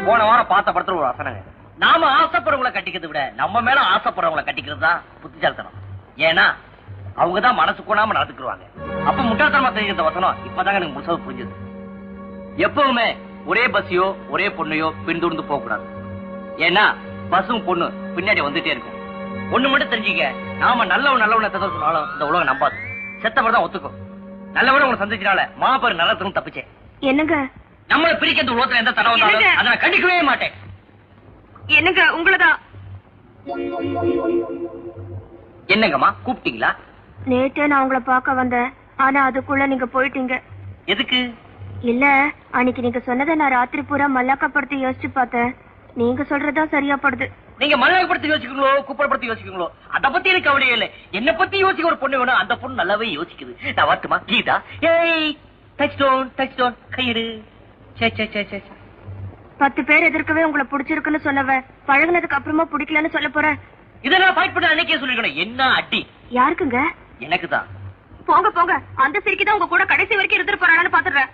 போன வாரம் பார்த்த படத்துல ஒரு வசனங்க, நாம ஆசைப்படுறவங்களை கட்டிக்கிறத விட நம்ம மேல ஆசைப்படுறவங்களை கட்டிக்கிறது தான் புத்திசாலித்தனம். ஏன்னா அவங்கதான் மனசு கொண்டாம நடந்துக்குவாங்க. அப்ப முட்டாள்தனமா தெரிஞ்சிருந்த வசனம் இப்பதாங்க எனக்கு முழுசா புரிஞ்சது. எப்பவுமே ஒரே பஸ்ஸையோ ஒரே பொண்ணையோ பின்தொடர்ந்து போக கூடாது. ஏன்னா பஸ்ஸும் பொண்ணு பின்னாடி வந்துட்டே இருக்கும். ஒண்ணு மட்டும் தெரிஞ்சுக்க, நாம நல்லவனை சொன்னாலும் இந்த உலகம் நம்பாது. செத்தவர் தான் ஒத்துக்கும். நல்லவரை உங்களை சந்திச்சனால மாபெரும் நல்லதுன்னு தப்பிச்சேன். என்னங்க நம்மளை பிரிக்க இந்த உலகத்துல எந்த தடவை வந்தாலும் அதை நான் கண்டிக்கவே மாட்டேன். என்னங்க உங்களதான். என்னங்கம்மா கூப்பிட்டீங்களா? நேத்தே நான் உங்களை பார்க்க வந்தேன், ஆனா அதுக்குள்ள நீங்க போயிட்டீங்க. எதுக்கு? இல்ல, அன்னைக்கு நீங்க சொன்னதை நான் ராத்திரி பூரா மல்லாக்கப்படுத்தி யோசிச்சு பார்த்தேன். நீங்க சொல்றதா சரியா படுது. நீங்க மல்லாக்கப்படுத்தி யோசிக்கீங்களோ குப்பரப்படுத்தி யோசிக்கீங்களோ அத பத்தி எனக்கு கவலையே இல்லை. என்ன பத்தி யோசிக்க ஒரு பொண்ணு வேணும், அந்த பொண்ணு நல்லாவே யோசிக்குது. நான் வரட்டுமா? கீதா, ஏய் டச் டவுன் கையிடு. 10 பேர் எதிர்க்கவே உங்களை பிடிச்சிருக்குன்னு சொன்னவ பழகுனதுக்கு அப்புறமா பிடிக்கலன்னு சொல்ல போறேன். இதெல்லாம் ஃபைட் பண்ண அன்னைக்கே சொல்லிருக்கணும். என்ன அடி? யாருக்குங்க? எனக்கு தான். போங்க போங்க, அந்த சிரிக்கிதான் உங்க கூட கடைசி வரைக்கும் இருந்துட்டு போறான்னு பாத்துறேன்.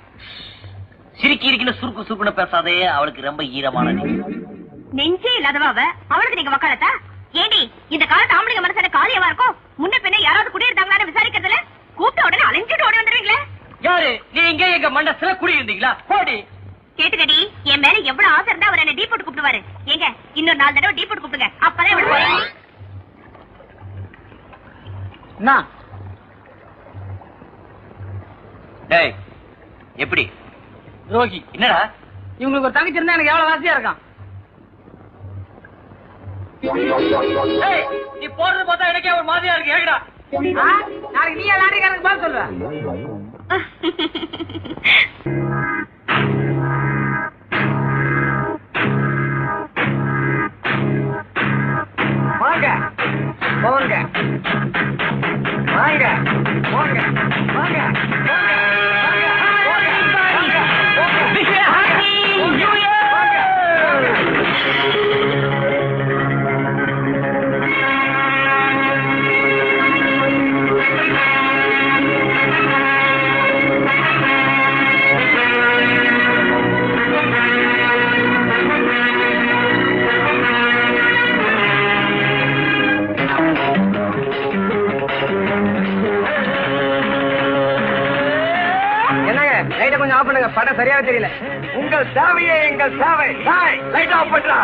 சிரிக்கி இருக்குன்னு சுருக்குன்னு பேசாதே, அவளுக்கு ரொம்ப ஈரமான நெஞ்சே இல்லாதவ அவளுக்கு நீங்க வக்காலத்தா? ஏடி இந்த காலத்து ஆம்பளைங்க மனசுல காலியவா இருக்கும். முன்ன பின்ன யாராவது குடியிருந்தாங்களான்னு விசாரிக்கிறதுல கூப்பிட்ட உடனே அலைஞ்சிட்டு ஓடி வந்துடுறீங்களே. யாரு நீங்க? எங்க மண்டல குடி இருந்தீங்களா? போடி. கேட்டுக்கடி, என் மேல எவ்வளவு ஆசை இருந்தா அவர் என்ன டீ போட்டு கூப்பிடுவாரு. ஏங்க இன்னொரு 4 தடவை டீ போட்டு கூப்பிடுங்க, அப்பதான் விடுவாரு. டேய் எப்படி ரோகி? என்னடா இவங்களுக்கு ஒரு தங்கச்சி இருந்தா எனக்கு எவ்வளவு வாசியா இருக்கான். நீ போறது பார்த்தா எனக்கே ஒரு மாதிரியா இருக்கு. ஏகடா நாளைக்கு நீ எல்லாரும் பால் சொல்ற. வாங்க போங்க வாங்க போங்க வாங்க கொஞ்சம் ஆஃப் பண்ணுங்க, படம் சரியாவே தெரியல. உங்கள் சேவையே எங்கள் சேவை. லைட் ஆஃப் பண்றா.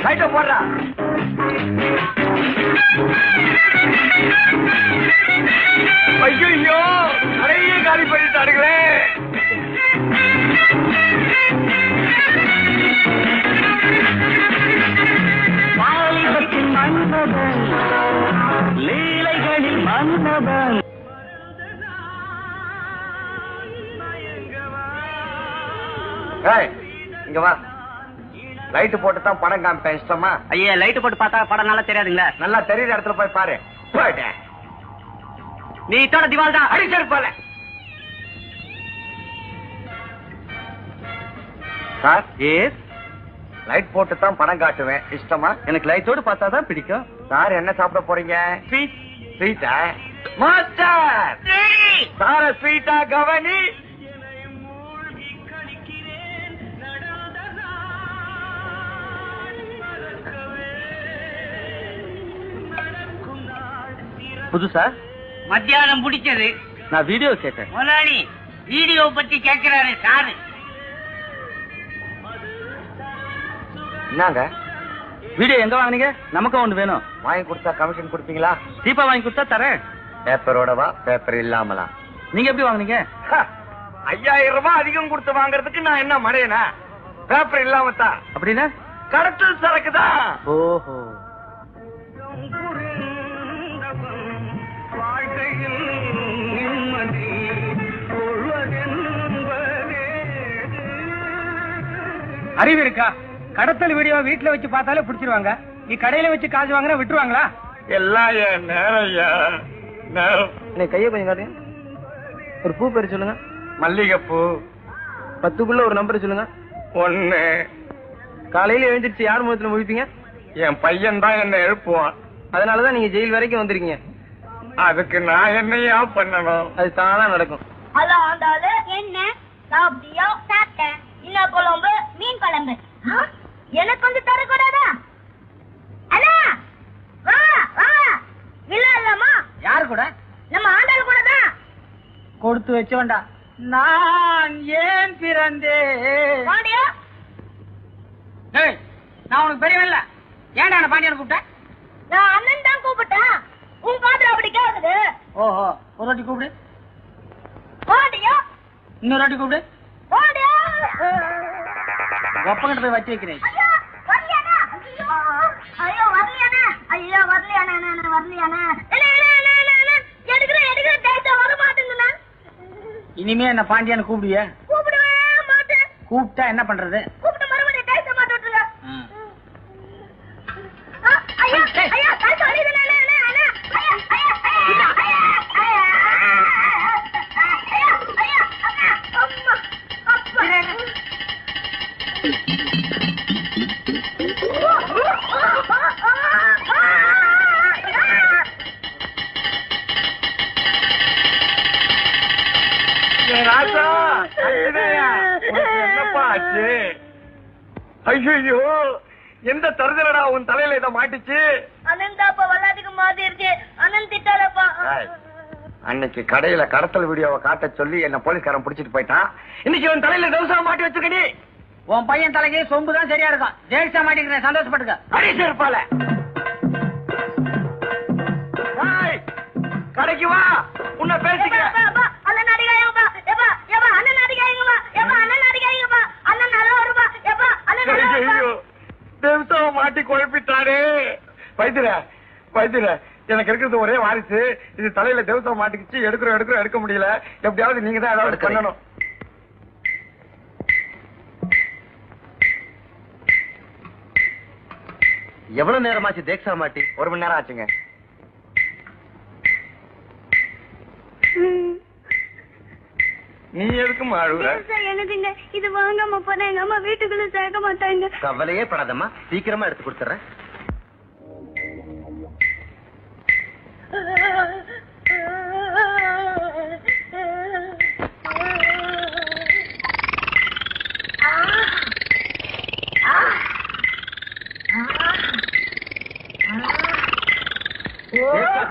லைட் போடுறா. ஐயோ நிறைய காலி பண்ணிட்டாருங்களே. மன்னபன் லீலைகளில் மன்னபன். இங்க வா. லைட் போட்டு தான் படம் காமிப்பேன், இஷ்டமா? ஐயா லைட் போட்டு பார்த்தா படம் நல்லா தெரியாதுங்களா? நல்லா தெரியுற இடத்துல போய் பாரு. நீ இத்தோட திவால் தான் அடிச்சர் போல. சார் லைட் போட்டு தான் படம் காட்டுவேன், இஷ்டமா? எனக்கு லைட்டோடு பார்த்தா தான் பிடிக்கும். சார் என்ன சாப்பிட போறீங்க? ஸ்வீட்டா? மாஸ்டர் சார ஸ்வீட்டா கவனி. புதுசா மத்தியானம் பிடிச்சது. நான் வீடியோ கேட்டேன். முதலாளி வீடியோ பத்தி கேட்கிறாரு சாரு. என்னங்க வீடியோ எங்க வாங்குனீங்க? நமக்கு ஒண்ணு வேணும். வாங்கி கொடுத்தா கமிஷன் கொடுப்பீங்களா? சீப்பா வாங்கி கொடுத்தா தரேன். பேப்பரோடவா? பேப்பர் இல்லாமலா? நீங்க எப்படி வாங்குனீங்க? 5000 ரூபாய் அதிகம் கொடுத்து வாங்குறதுக்கு நான் என்ன மடையனா? பேப்பர் இல்லாம தான். அப்படின்னா கடத்தல் சரக்குதான். ஓஹோ. அறிவு இருக்கா? கடத்தல் வீடியோ வீட்டுல வச்சு பார்த்தாலே பிடிச்சிருவாங்க. நீ கடையில வச்சு காசு வாங்குற விட்டுருவாங்களா? எல்லாம் என் நேரம். கைய கொஞ்சம் காட்டுங்க. ஒரு பூ பேர் சொல்லுங்க. மல்லிகைப்பூ. 10க்குள்ள ஒரு நம்பர் சொல்லுங்க. 1. காலையில எழுந்திருச்சு யார் முகத்துல முழிப்பீங்க? என் பையன் தான் என்ன எழுப்புவான். அதனாலதான் நீங்க ஜெயில் வரைக்கும் வந்திருக்கீங்க. அதுக்கு நான் என்னையா பண்ணணும்? அது தானா நடக்கும். ஹலோ ஆண்டாளு, என்ன சாப்பிட்டியா? சாப்பிட்டேன். என்ன குழம்பு? மீன் குழம்பு. எனக்கு வந்து தரக்கூடாதா? அண்ணா வா வா. இல்ல இல்லம்மா. யாரு கூட? நம்ம ஆண்டாள் கூட தான். கொடுத்து வச்ச வேண்டாம். நான் ஏன் பிறந்தேன்? பாண்டியா, நான் உனக்கு பெரியவன் இல்ல. ஏன்டா என்ன பாண்டியன் கூப்பிட்டேன்? நான் அண்ணன் தான் கூப்பிட்டேன். உன் காதுல அப்படி கேக்குது. ஓஹோ, ஒரு வாட்டி கூப்பிடு. பாண்டியா, இன்னொரு வாட்டி கூப்பிடு. பாண்டியா. ஒப்பங்கிட்ட போய் வச்சு வைக்கிறேன். ஐயோ வரலையாண்ணா. ஐயோ வரலையாண்ணா. ஐயோ வரலையாண்ணா. வரலையாண்ணா. எடுக்கிற டைட்டா வர மாட்டேங்குண்ணா. இனிமே என்ன பாண்டியான்னு கூப்பிடுவியா? கூப்பிடவே மாட்டேன். கூப்பிட்டா என்ன பண்றது? கூப்பிட்டு மறுபடியும் டைட்டா மாட்ட விட்டுருங்க. ஐயோ ஐயோ டைட்டா அழியுது. ராஜா, என்னப்பா ஆச்சு? ஐயோ, எந்த தருதலடா உன் தலையில இதை மாட்டிச்சு? அனந்தாப்பா வல்லாதுக்கு மாத்திருச்சு. அனந்த் திட்டாலப்பா. அன்னைக்கு கடையில கடத்தல் வீடியோவை காட்ட சொல்லி என்ன போலீஸ்காரன் பிடிச்சிட்டு போயிட்டான். இன்னைக்கு உன் தலையில தவசா மாட்டி வச்சிருக்கடி. உன் பையன் தலைக்கு சொம்பு தான் சரியா இருக்கும். ஜெயிச்சா மாட்டிக்கிறேன், சந்தோஷப்பட்டுக்க. அடிச்சு இருப்பால. கடைக்கு வா, உன்னை பேசிக்கிறேன். மாட்டி குழப்பிட்டாரு. வைத்திர எனக்கு இருக்கிறது ஒரே வாரிசு. இது தலையில தேவசம் மாட்டிக்கிச்சு. எடுக்க முடியல. எப்படியாவது நீங்க தான் ஏதாவது பண்ணணும். எவ்வளவு நேரமாச்சு தேக்ஸா மாட்டி? 1 மணி நேரம் ஆச்சுங்க. நீ எதுக்கும் அழுகுற? எனக்குங்க இது வாங்காம போனா எங்க அம்மா வீட்டுக்குள்ள சேர்க்க மாட்டாங்க. கவலையே படாதம்மா, சீக்கிரமா எடுத்து கொடுத்துறேன்.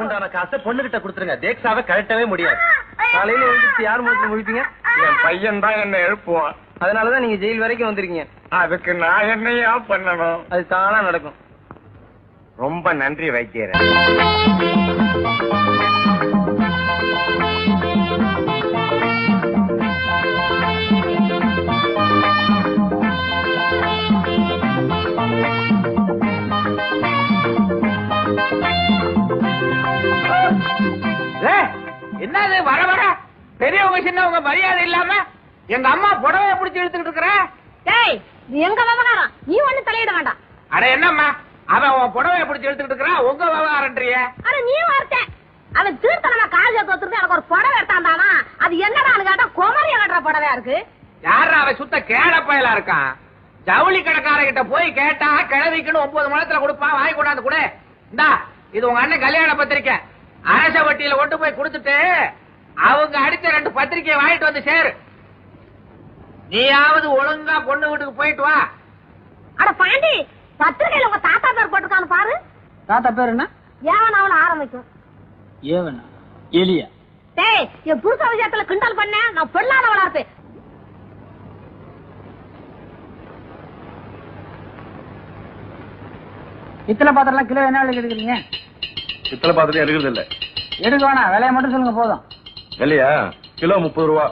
உண்டான காசை பொண்ணுகிட்ட கொடுத்துருங்க. தேக்ஸாவை கழட்டவே முடியாது. காலையில எழுந்திருச்சு யார் முகத்துல முழிப்பீங்க? என் பையன் தான் என்ன எழுப்புவான். அதனாலதான் நீங்க ஜெயில் வரைக்கும் வந்திருக்கீங்க. அதுக்கு நான் என்னையா பண்ணணும்? அது தானா நடக்கும். ரொம்ப நன்றி வைத்தியர். என்னது வர வர பெரியவங்க சின்னவங்க மரியாதை இல்லாம எங்க அம்மா புடவைய பிடிச்சி இழுத்துக்கிட்டு இருக்கிற? டேய், நீ எங்க விவகாரம், நீ ஒண்ணு தலையிட வேண்டாம். அட என்னம்மா, அவன் உன் புடவைய பிடிச்சி இழுத்துக்கிட்டு இருக்கிறான், உங்க விவகாரன்றிய? அட நீ வார்த்தை. அவன் தீர்த்தனமா காலேஜ் தோத்துருக்கு. எனக்கு ஒரு புடவை எடுத்தாந்தானா, அது என்னடான்னு கேட்டா குமரிய கட்டுற புடவையா இருக்கு. யாரா அவன் சுத்த கேடப்பயலா இருக்கான். ஜவுளி கடைக்காரங்கிட்ட போய் கேட்டா கிழவிக்குன்னு 9 மணத்துல கொடுப்பான். வாங்கி கொண்டாந்து கொடு. இந்தா, இது உங்க அண்ணன் கல்யாண பத்திரிக்கை. அரச வட்டியில கொண்டு போய் கொடுத்துட்டு அவங்க அடிச்ச 2 பத்திரிக்கையை வாங்கிட்டு வந்து சேரு. நீயாவது ஒழுங்கா பொண்ணு வீட்டுக்கு போயிட்டு வா. அட பாண்டி, பத்திரிகையில உங்க தாத்தா பேர் போட்டுருக்கான்னு பாரு. தாத்தா பேர் என்ன? ஏவன் அவள ஆரம்பிக்கும். ஏவனா? எலியா? டேய், என் புருஷ விஷயத்துல கிண்டல் பண்ண நான் பெண்ணானவளா இருப்பேன். இத்தனை பாத்திரம் கிலோ என்ன விலை எடுக்கிறீங்க? பித்தளை பாத்திரம் எடுக்கிறது இல்ல. எடுக்க வேணாம், விலையை மட்டும் சொல்லுங்க போதும். இல்லையா? கிலோ 30 ரூபா.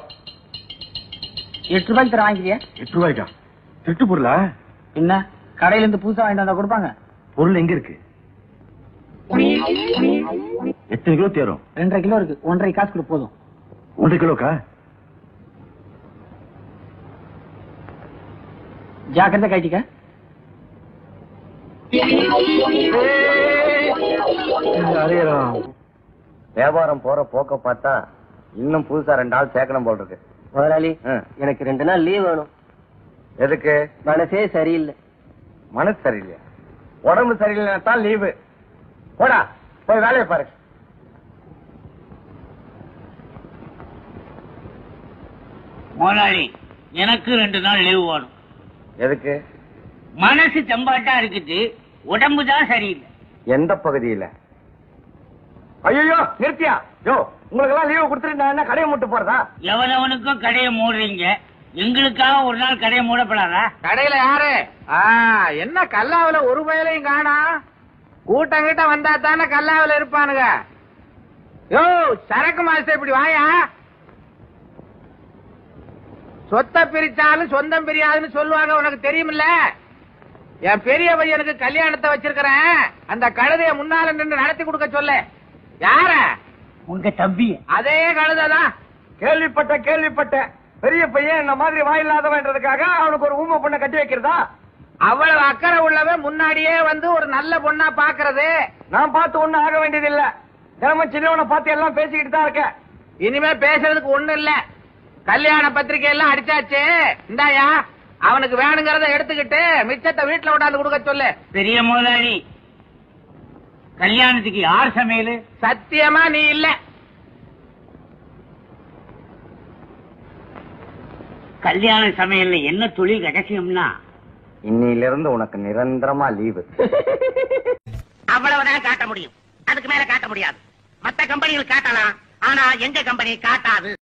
8 ரூபாய்க்கு தர வாங்கிக்கிறியா? 8 ரூபாய்க்கா? திட்டு பொருளா? என்ன கடையில இருந்து புதுசா வாங்கிட்டு வந்தா கொடுப்பாங்க? பொருள் எங்க இருக்கு? எத்தனை கிலோ தேரும்? 2.5 கிலோ இருக்கு. 1.5 காசு கொடு போதும். 1.5 கிலோக்கா? ஜாக்கிரதை கைட்டிக்க. வியாபாரம் போற போக்க பார்த்தா இன்னும் புதுசா 2 ஆள் சேர்க்கணும் போல் இருக்கு. முதலாளி, எனக்கு 2 நாள் லீவ் வேணும். எதுக்கு? மனசே சரியில்லை. மனசு சரியில்லையா? உடம்பு சரியில்லைன்னா தான் லீவு. போடா, போய் வேலையை பாரு. முதலாளி, எனக்கு 2 நாள் லீவு வேணும். எதுக்கு? மனசு செம்பாட்டா இருக்குது, உடம்பு தான் சரியில்லை. எந்த பகுதியில? ஐயோ நிறுத்தியா? யோ, உங்களுக்கு எல்லாம் லீவு கொடுத்துட்டு நான் என்ன கடையை மூட்டு போறதா? எவனவனுக்கும் கடையை மூடுறீங்க, எங்களுக்காக ஒரு நாள் கடையை மூடப்படாதா? கடையில யாரு? என்ன கல்லாவில ஒரு பயலையும் காணா? கூட்டம் கிட்ட வந்தா தானே கல்லாவில இருப்பானுங்க. யோ, சரக்கு மாஸ்டர் இப்படி வாயா. சொத்தை பிரிச்சாலும் சொந்தம் பிரியாதுன்னு சொல்லுவாங்க, உனக்கு தெரியுமில்ல? என் பெரிய பையனுக்கு கல்யாணத்தை வச்சிருக்கிறேன், அந்த கழுதைய முன்னால நின்று நடத்தி கொடுக்க சொல்லு. யார? உங்க தம்பி. அதே கழுதைதான். கேள்விப்பட்டேன். பெரிய பையன் என்ன மாதிரி வாயில்லாதவன்றதுக்காக அவனுக்கு ஒரு ஊமை பொண்ணை கட்டி வைக்கிறதா? அவ்வளவு அக்கறை உள்ளவன் முன்னாடியே வந்து ஒரு நல்ல பொண்ணா பாக்குறது. நான் பார்த்து ஒண்ணும் ஆக வேண்டியது இல்ல. தினமும் சின்னவனை பார்த்து எல்லாம் பேசிக்கிட்டு தான் இருக்கேன். இனிமே பேசுறதுக்கு ஒண்ணு இல்ல. கல்யாண பத்திரிகை எல்லாம் அடிச்சாச்சு. இந்தாயா, அவனுக்கு வேணுங்கிறத எடுத்துக்கிட்டு மிச்சத்தை வீட்டுல கொண்டாந்து கொடுக்க சொல்லு. பெரிய முதலாளி, கல்யாணத்துக்கு யார் சமையல்? சத்தியமா நீ இல்ல. கல்யாண சமையல்ல என்ன தொழில் ரகசியம்னா, இன்னிலிருந்து உனக்கு நிரந்தரமா லீவு. அவ்வளவுதான் காட்ட முடியும், அதுக்கு மேல காட்ட முடியாது. மத்த கம்பெனிகள் காட்டலாம், ஆனா எங்க கம்பெனி காட்டாது.